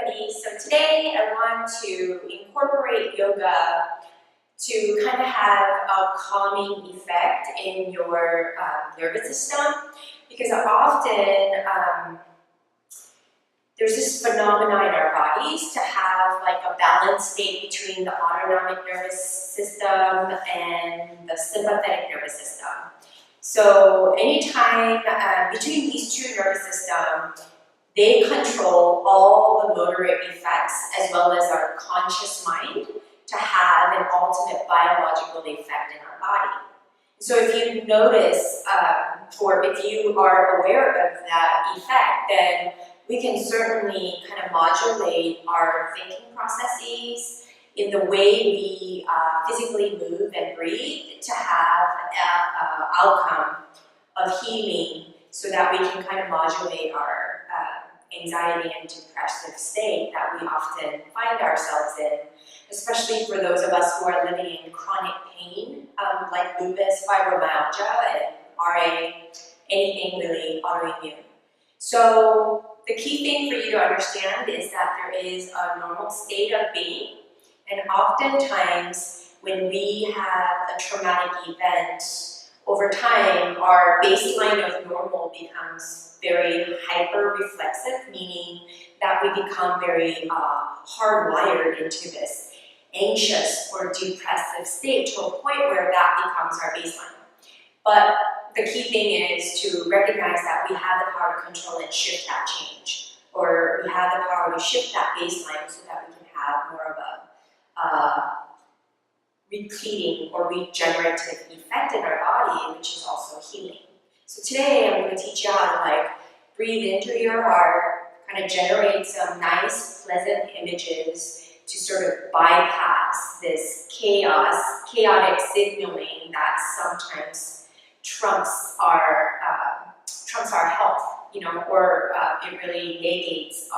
everybody. So today I want to incorporate yoga to kind of have a calming effect in your nervous system, because often there's this phenomena in our bodies to have like a balanced state between the autonomic nervous system and the sympathetic nervous system. So anytime between these two nervous systems, they control all the motor effects as well as our conscious mind to have an ultimate biological effect in our body. So if you notice, or if you are aware of that effect, then we can certainly kind of modulate our thinking processes in the way we physically move and breathe to have an outcome of healing, so that we can kind of modulate our anxiety and depressive state that we often find ourselves in, especially for those of us who are living in chronic pain, like lupus, fibromyalgia, and RA, anything really autoimmune. So the key thing for you to understand is that there is a normal state of being, and oftentimes when we have a traumatic event, over time, our baseline of normal becomes very hyper-reflexive, meaning that we become very hardwired into this anxious or depressive state to a point where that becomes our baseline. But the key thing is to recognize that we have the power to control and shift that change, or we have the power to shift that baseline so that we can have more of a repleting or regenerative effect in our body, which is also healing. So today I'm going to teach you how to breathe into your heart, kind of generate some nice, pleasant images to sort of bypass this chaotic signaling that sometimes trumps our health, or it really negates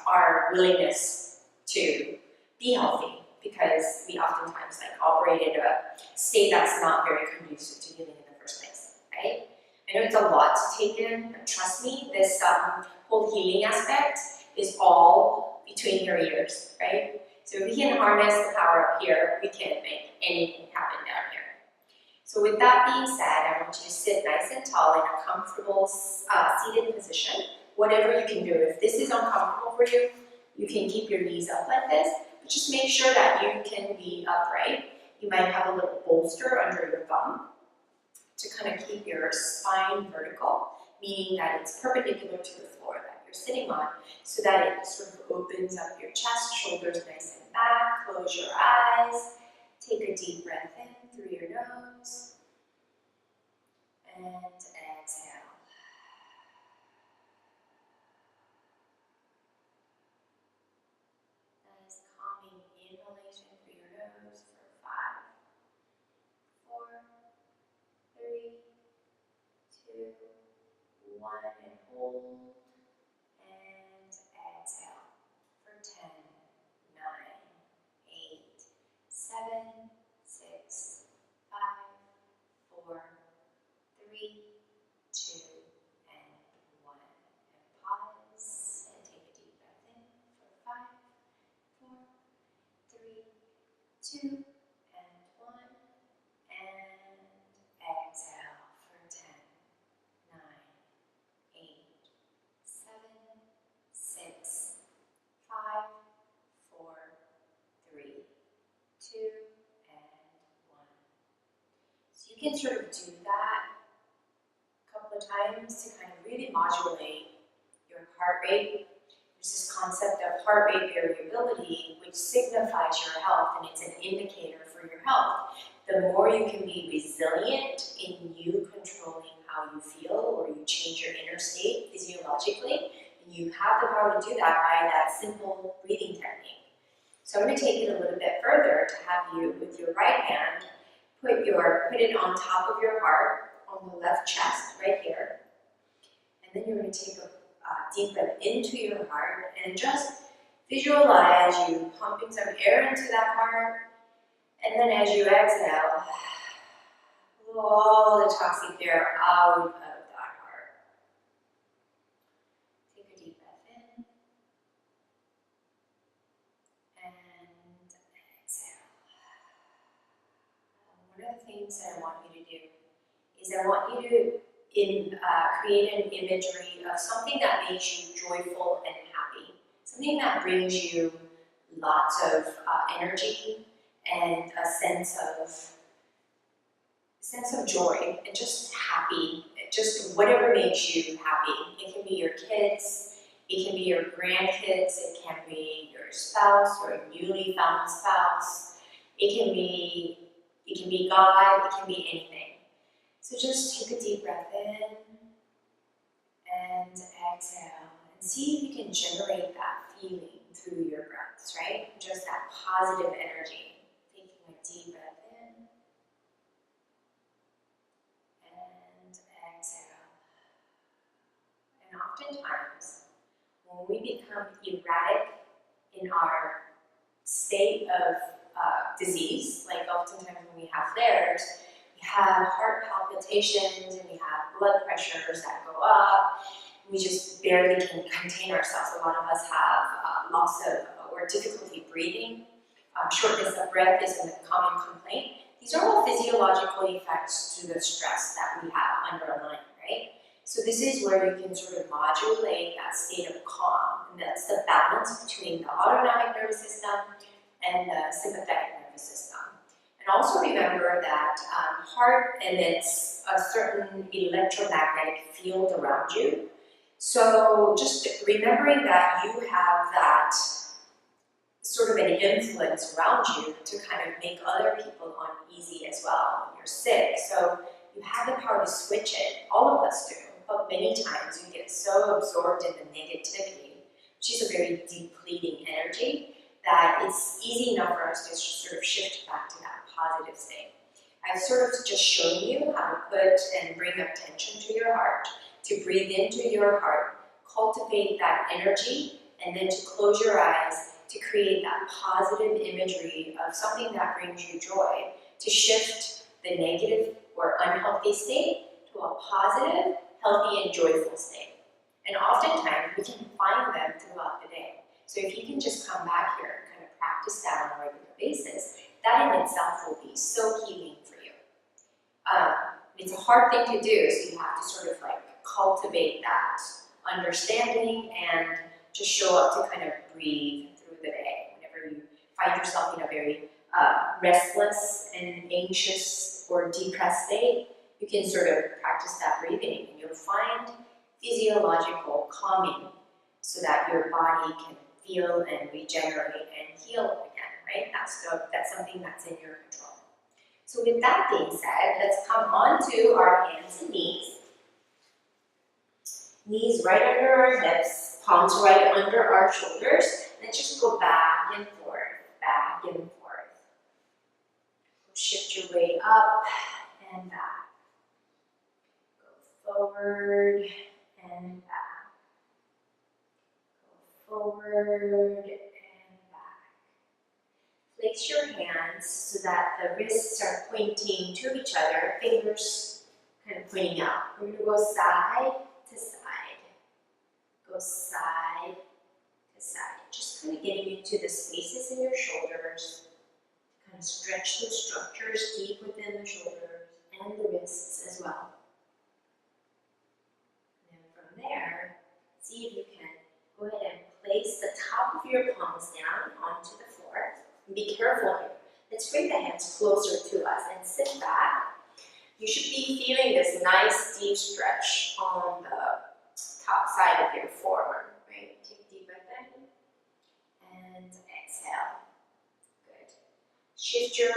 our willingness to be healthy, because we oftentimes operate in a state that's not very conducive to healing in the first place, right? I know it's a lot to take in, but trust me, this whole healing aspect is all between your ears, right? So if we can harness the power up here, we can make anything happen down here. So with that being said, I want you to sit nice and tall in a comfortable seated position, whatever you can do. If this is uncomfortable for you, you can keep your knees up like this, but just make sure that you can be upright. You might have a little bolster under your thumb to kind of keep your spine vertical, meaning that it's perpendicular to the floor that you're sitting on, so that it sort of opens up your chest, shoulders nice and back. Close your eyes. Take a deep breath in through your nose and exhale. Nice calming inhalation through your nose for 5, 4, 3, 2, 1, and hold, and exhale for 10, 9, 8, 7, 6, 5, 4, 3, 2, and 1. And pause and take a deep breath in for 5, 4, 3, 2, and 1. And exhale for 10, 9, 8, 7, 6, 5, 4, 3, 2, and 1. So you can sort of do that a couple of times to kind of really modulate your heart rate. There's this concept of heart rate variability, which signifies your health, and it's an indicator for your health. The more you can be resilient in you controlling how you feel, or you change your inner state physiologically, and you have the power to do that by that simple breathing technique. So I'm going to take it a little bit further to have you, with your right hand, put it on top of your heart, on the left chest, right here. And then you're going to take a deep breath into your heart, and just visualize you pumping some air into that heart. And then as you exhale, blow all the toxic air out of that heart. Take a deep breath in. things that I want you to do is I want you to create an imagery of something that makes you joyful and happy, something that brings you lots of energy and a sense of joy and just happy, just whatever makes you happy. It can be your kids, it can be your grandkids, it can be your spouse or a newly found spouse, it can be God, it can be anything. So just take a deep breath in and exhale and see if you can generate that feeling through your breaths, right? Just that positive energy. Taking a deep breath in and exhale. And oftentimes, when we become erratic in our state of disease, like oftentimes when we have flares, we have heart palpitations and we have blood pressures that go up. We just barely can contain ourselves. A lot of us have loss of or difficulty breathing. Shortness of breath is a common complaint. These are all physiological effects to the stress that we have underlying, right? So this is where you can sort of modulate that state of calm, and that's the balance between the autonomic nervous system and the sympathetic nervous system. And also remember that heart emits a certain electromagnetic field around you. So just remembering that you have that sort of an influence around you to kind of make other people uneasy as well when you're sick. So you have the power to switch it. All of us do, but many times you get so absorbed in the negativity, which is a very depleting energy, that it's easy enough for us to sort of shift back to that positive state. I've sort of just shown you how to put and bring attention to your heart, to breathe into your heart, cultivate that energy, and then to close your eyes to create that positive imagery of something that brings you joy, to shift the negative or unhealthy state to a positive, healthy, and joyful state. And oftentimes, we can find them throughout the day. So if you can just come back here and kind of practice that on a regular basis, that in itself will be so healing for you. It's a hard thing to do, so you have to sort of like cultivate that understanding and just show up to kind of breathe through the day. Whenever you find yourself in a very restless and anxious or depressed state, you can sort of practice that breathing, and you'll find physiological calming so that your body can feel and regenerate and heal again, right? That's something that's in your control. So with that being said, let's come on to our hands and knees. Knees right under our hips, palms right under our shoulders, and just go back and forth, back and forth. Shift your weight up and back. Go forward and back. Go forward and back. Place your hands so that the wrists are pointing to each other, fingers kind of pointing out. We're going to go side to side. Go side to side. Just kind of getting into the spaces in your shoulders. Kind of stretch the structures deep within the shoulders and the wrists as well. And then from there, see if you can go ahead and place the top of your palms down onto the floor. And be careful here. Let's bring the hands closer to us and sit back. You should be feeling this nice deep stretch on the top side of your forearm. Right? Take a deep breath in and exhale. Good. Shift your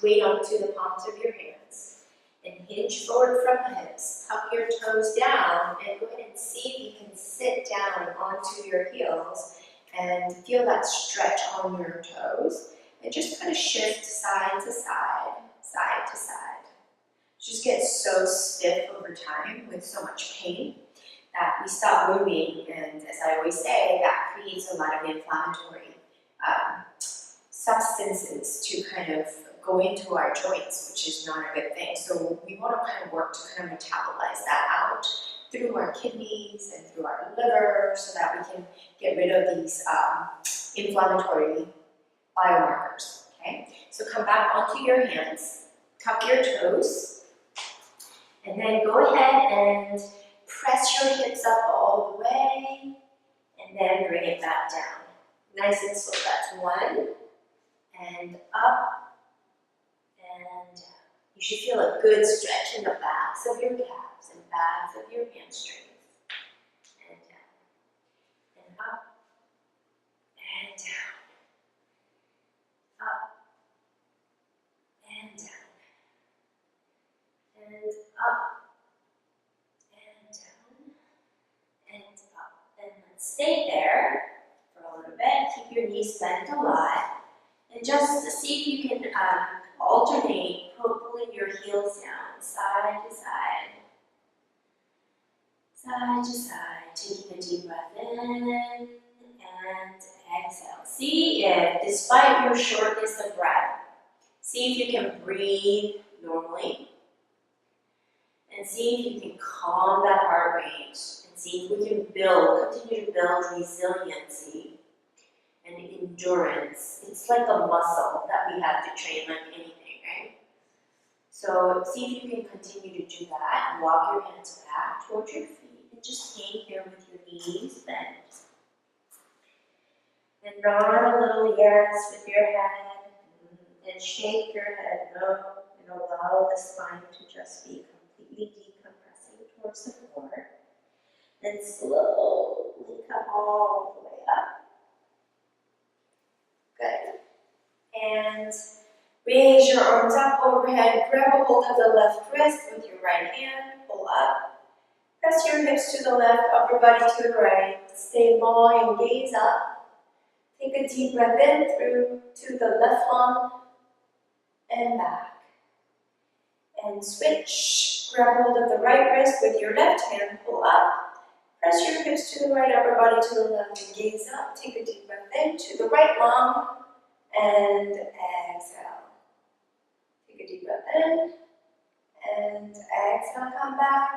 weight onto the palms of your hands and hinge forward from the hips. Tuck your toes down and go ahead and see if you can sit down onto your heels and feel that stretch on your toes. And just kind of shift side to side, side to side. Just get so stiff over time with so much pain that we stop moving, and as I always say, that creates a lot of inflammatory substances to kind of go into our joints, which is not a good thing. So we want to kind of work to kind of metabolize that out through our kidneys and through our liver so that we can get rid of these inflammatory biomarkers, okay? So come back onto your hands, tuck your toes, and then go ahead and press your hips up all the way, and then bring it back down. Nice and slow. That's 1, and up, and down. You should feel a good stretch in the backs of your calves and backs of your hamstrings. And down, and up, and down, up, and down, and up, and down, and up. And let's stay there for a little bit. Keep your knees bent a lot. And just to see if you can alternate, pulling your heels down, side to side. Side to side. Taking a deep breath in and exhale. See if, despite your shortness of breath, see if you can breathe normally. And see if you can calm that heart rate. And see if we can continue to build resiliency and endurance. It's like a muscle that we have to train like anything, right? So see if you can continue to do that. Walk your hands back towards your feet and just hang here with your knees bent. And nod a little yes with your head and shake your head no, and allow the spine to just be completely decompressing towards the floor. Then slowly come all the way up. Good. And raise your arms up overhead. Grab a hold of the left wrist with your right hand. Pull up. Press your hips to the left, upper body to the right. Stay long and gaze up. Take a deep breath in through to the left lung and back. And switch. Grab hold of the right wrist with your left hand. Pull up. Press your hips to the right, upper body to the left, and gaze up. Take a deep breath in to the right lung, and exhale. Take a deep breath in, and exhale, come back.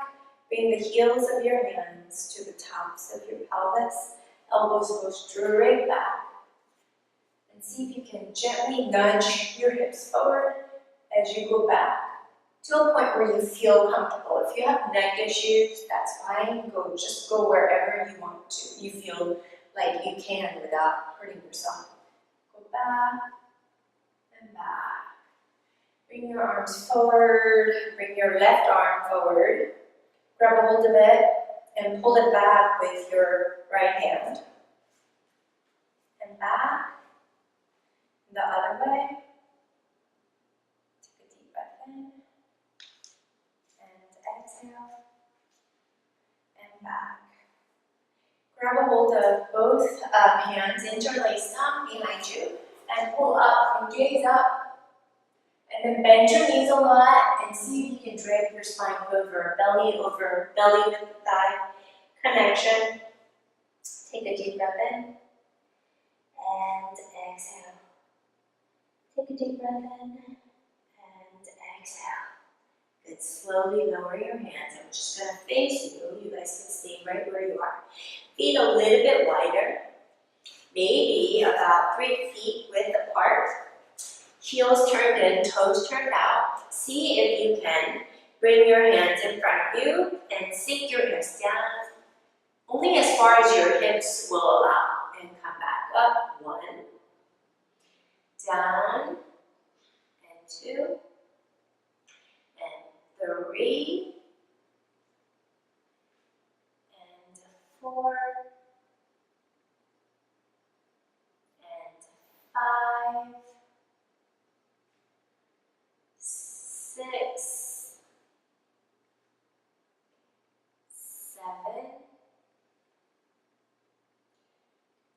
Bring the heels of your hands to the tops of your pelvis. Elbows go straight back. And see if you can gently nudge your hips forward as you go back to a point where you feel comfortable. If you have neck issues, that's fine. Just go wherever you want to. You feel like you can without hurting yourself. Go back and back. Bring your arms forward. Bring your left arm forward. Grab a hold of it and pull it back with your right hand. And back. The other way. Take a deep breath in. Exhale, and back. Grab a hold of both hands, interlace them behind you, and pull up and gaze up. And then bend your knees a lot and see if you can drape your spine over belly with thigh connection. Take a deep breath in and exhale. Take a deep breath in and exhale. Good. Slowly lower your hands. I'm just going to face you. You guys can stay right where you are. Feet a little bit wider. Maybe about 3 feet width apart. Heels turned in, toes turned out. See if you can bring your hands in front of you and sink your hips down. Only as far as your hips will allow. And come back up. 1. Down. And 2. 3, and 4, and 5, 6, 7,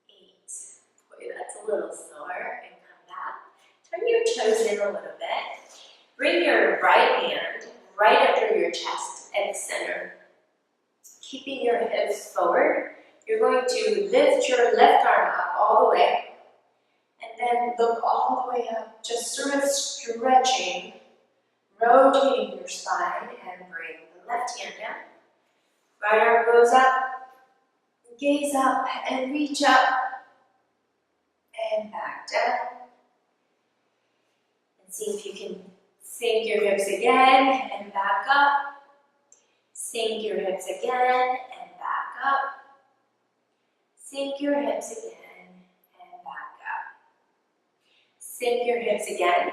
8. Boy, that's a little sore. And come back. Turn your toes in a little bit. Bring your right hand right under your chest at the center. Keeping your hips forward, you're going to lift your left arm up all the way, and then look all the way up, just sort of stretching, rotating your spine, and bring the left hand down. Right arm goes up, gaze up, and reach up, and back down. And see if you can Sink your hips again and back up. Sink your hips again and back up. Sink your hips again and back up. Sink your hips again.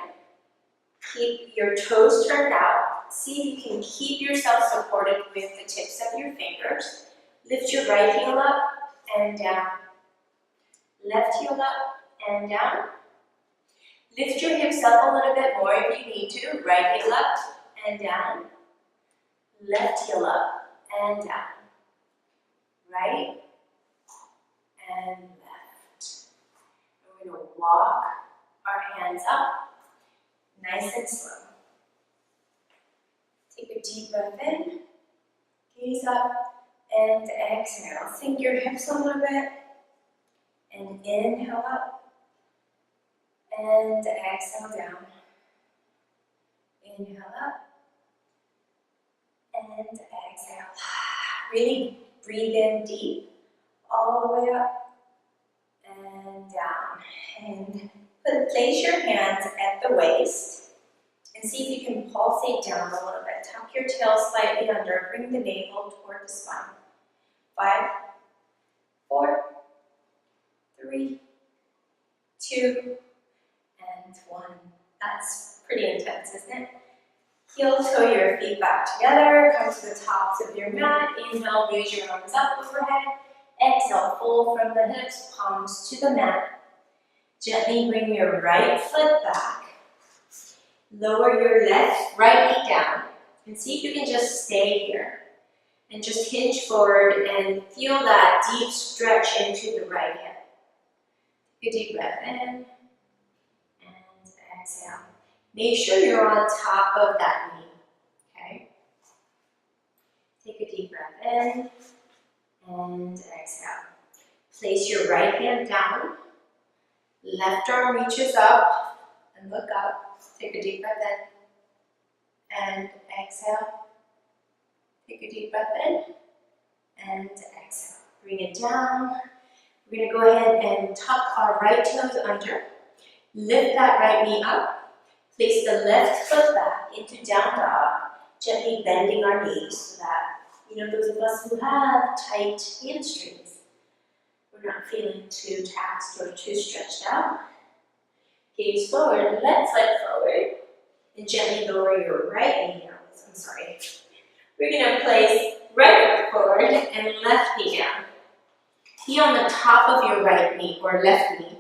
Keep your toes turned out. See if you can keep yourself supported with the tips of your fingers. Lift your right heel up and down. Left heel up and down. Lift your hips up a little bit more if you need to. Right heel up and down. Left heel up and down. Right and left. We're going to walk our hands up, nice and slow. Take a deep breath in, gaze up, and exhale. Sink your hips a little bit, and inhale up, and exhale down. Inhale up, and exhale. Really breathe in deep, all the way up, and down. And place your hands at the waist. And see if you can pulsate down a little bit. Tuck your tail slightly under. Bring the navel toward the spine. 5, 4, 3, 2, and 1. That's pretty intense, isn't it? Heel toe your feet back together. Come to the tops of your mat. Inhale, raise your arms up overhead. Exhale, fold from the hips, palms to the mat. Gently bring your right foot back. Lower your right knee down and see if you can just stay here and just hinge forward and feel that deep stretch into the right hip. Take a deep breath in and exhale. Make sure you're on top of that knee, okay? Take a deep breath in and exhale. Place your right hand down, left arm reaches up and look up. Take a deep breath in and exhale. Take a deep breath in and exhale. Bring it down. We're going to go ahead and tuck our right toes under. Lift that right knee up. Place the left foot back into down dog, gently bending our knees so that, those of us who have tight hamstrings, we're not feeling too taxed or too stretched out. Gaze forward, left foot forward, and gently lower your right knee down. We're going to place right foot forward and left knee down. Be on the top of your right knee or left knee.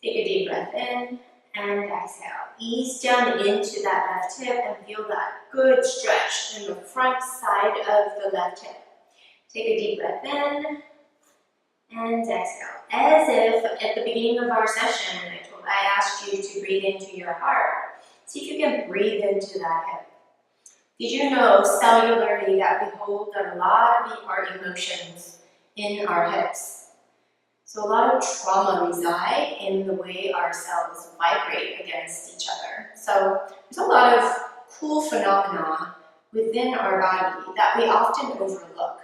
Take a deep breath in and exhale. Ease down into that left hip and feel that good stretch in the front side of the left hip. Take a deep breath in and exhale. As if at the beginning of our session, I asked you to breathe into your heart. See if you can breathe into that hip. Did you know cellularly that we hold a lot of the heart emotions in our hips? So a lot of trauma reside in the way our cells vibrate against each other. So there's a lot of cool phenomena within our body that we often overlook.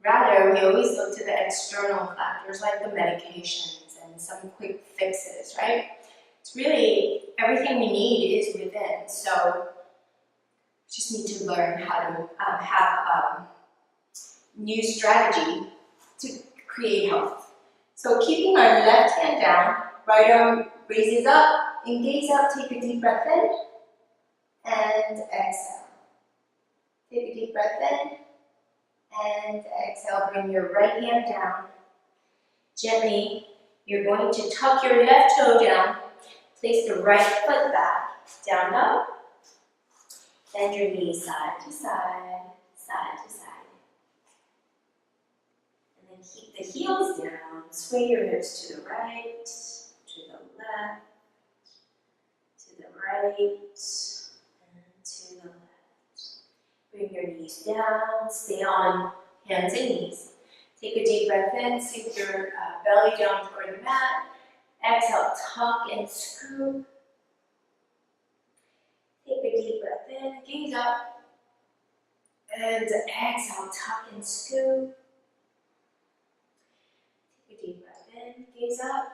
Rather, we always look to the external factors like the medications and some quick fixes, right? It's really everything we need is within. So we just need to learn how to have a new strategy to create health. So keeping our left hand down, right arm raises up, and gaze up, take a deep breath in, and exhale. Take a deep breath in, and exhale. Bring your right hand down. Gently, you're going to tuck your left toe down, place the right foot back, down up, bend your knees side to side, side to side. And then keep the heels down, sway your hips to the right, to the left, to the right, and to the left. Bring your knees down, stay on hands and knees. Take a deep breath in, sink your belly down toward the mat. Exhale, tuck and scoop. Take a deep breath in, gaze up. And exhale, tuck and scoop. Take a deep breath in, gaze up.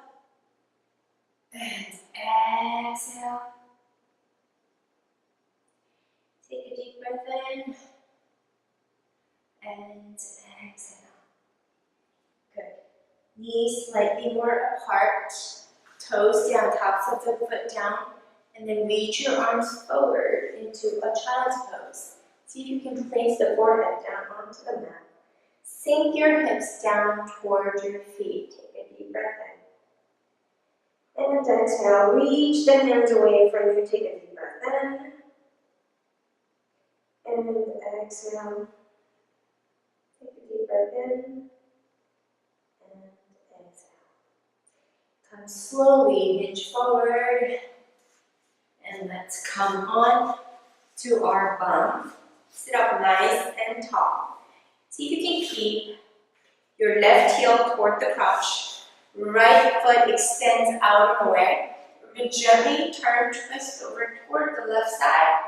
And exhale. and exhale. Good. Knees slightly more apart, toes down, tops of the foot down, and then reach your arms forward into a child's pose. See if you can place the forehead down onto the mat. Sink your hips down towards your feet. Take a deep breath in. And exhale, reach the hands away from you. Take a deep breath in. And exhale. Take a deep breath in. And exhale. Come slowly, hinge forward. And let's come on to our bum. Sit up nice and tall. See if you can keep your left heel toward the crotch. Right foot extends out and away. We're going to gently turn, twist over toward the left side.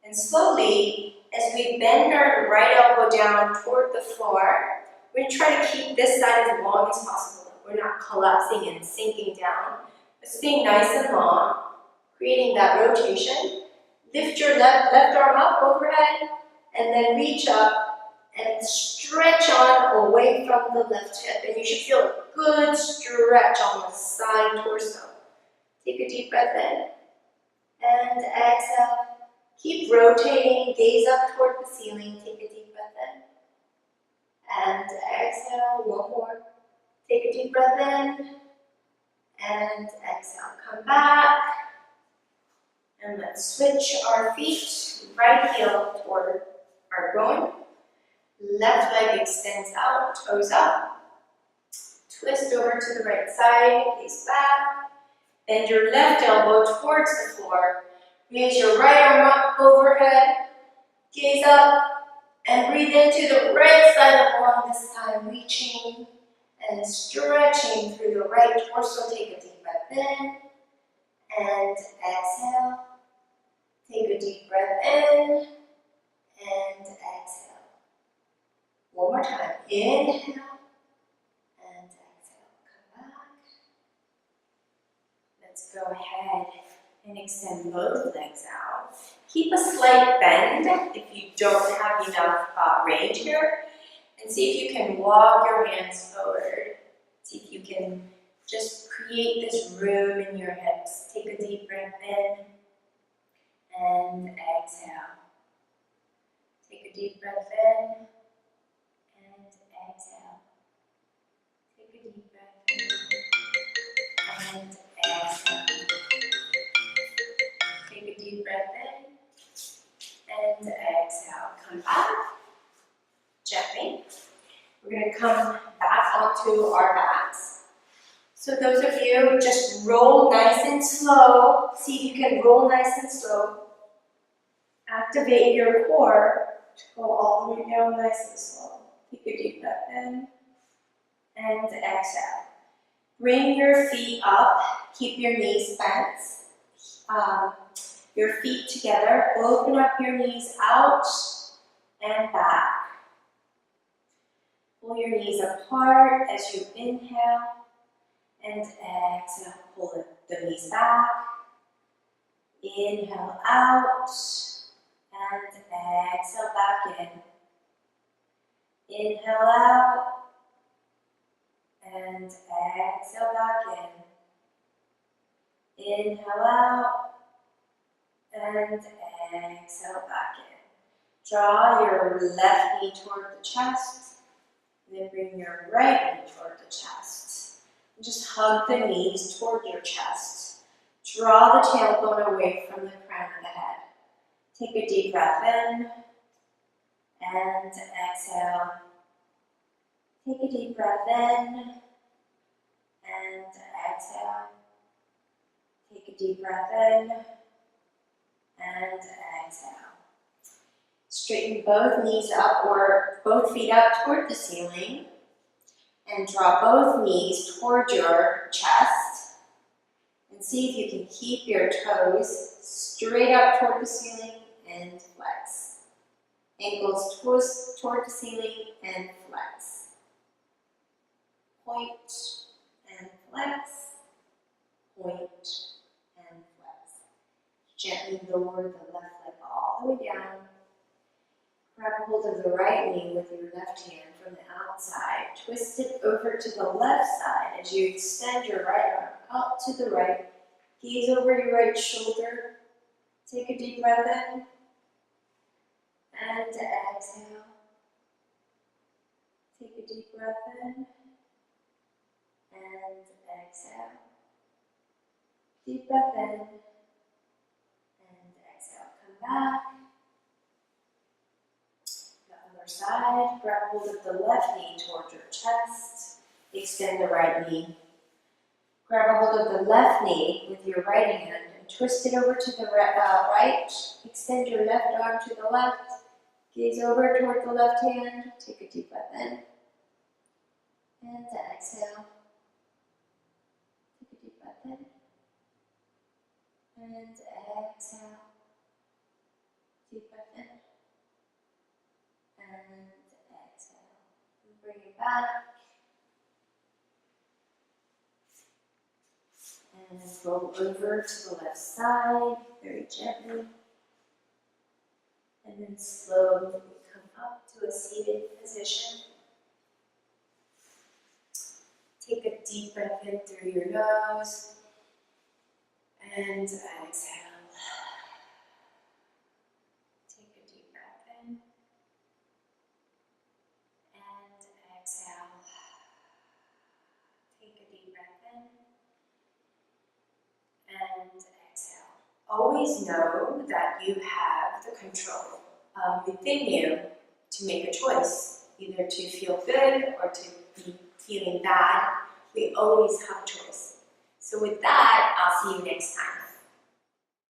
And slowly, as we bend our right elbow down toward the floor, we're going to try to keep this side as long as possible. We're not collapsing and sinking down. But staying nice and long, creating that rotation. Lift your left arm up overhead, and then reach up and stretch on away from the left hip. And you should feel a good stretch on the side torso. Take a deep breath in, and exhale. Keep rotating, gaze up toward the ceiling. Take a deep breath in, and exhale. One more. Take a deep breath in, and exhale. Come back. And let's switch our feet, right heel toward our groin. Left leg extends out, toes up. Twist over to the right side, gaze back. Bend your left elbow towards the floor. Raise your right arm up overhead. Gaze up and breathe into the right side of the lung this time, reaching and stretching through the right torso. Take a deep breath in and exhale. Take a deep breath in and exhale. One more time. Inhale and exhale. Come back. Let's go ahead and extend both legs out. Keep a slight bend if you don't have enough range here. And see if you can walk your hands forward. See if you can just create this room in your hips. Take a deep breath in. And exhale. Take a deep breath in and exhale. Take a deep breath in and exhale. Take a deep breath in and exhale. Come back gently. We're going to come back onto our backs. So those of you, just roll nice and slow. See if you can roll nice and slow. Activate your core to go all the way down nice and slow. Take a deep breath in and exhale. Bring your feet up. Keep your knees bent. Your feet together. Open up your knees out and back. Pull your knees apart as you inhale and exhale. Pull the knees back. Inhale out. And exhale back in. Inhale out. And exhale back in. Inhale out. And exhale back in. Draw your left knee toward the chest. And then bring your right knee toward the chest. And just hug the knees toward your chest. Draw the tailbone away from the crown of the head. Take a deep breath in and exhale. Take a deep breath in and exhale. Take a deep breath in and exhale. Straighten both knees up or both feet up toward the ceiling and draw both knees toward your chest. And see if you can keep your toes straight up toward the ceiling and flex. Ankles toward the ceiling and flex. Point and flex. Point and flex. Gently lower the left leg all the way down. Grab a hold of the right knee with your left hand from the outside. Twist it over to the left side as you extend your right arm out to the right. Gaze over your right shoulder. Take a deep breath in. And exhale. Take a deep breath in. And exhale. Deep breath in. And exhale. Come back. Side, grab hold of the left knee towards your chest, extend the right knee. Grab a hold of the left knee with your right hand and twist it over to the right, extend your left arm to the left, gaze over toward the left hand, take a deep breath in, and exhale. Take a deep breath in, and exhale. Deep breath in. And exhale. And bring it back. And roll over to the left side very gently. And then slowly come up to a seated position. Take a deep breath in through your nose. And exhale. And exhale. Always know that you have the control within you to make a choice, either to feel good or to be feeling bad. We always have a choice. So with that, I'll see you next time.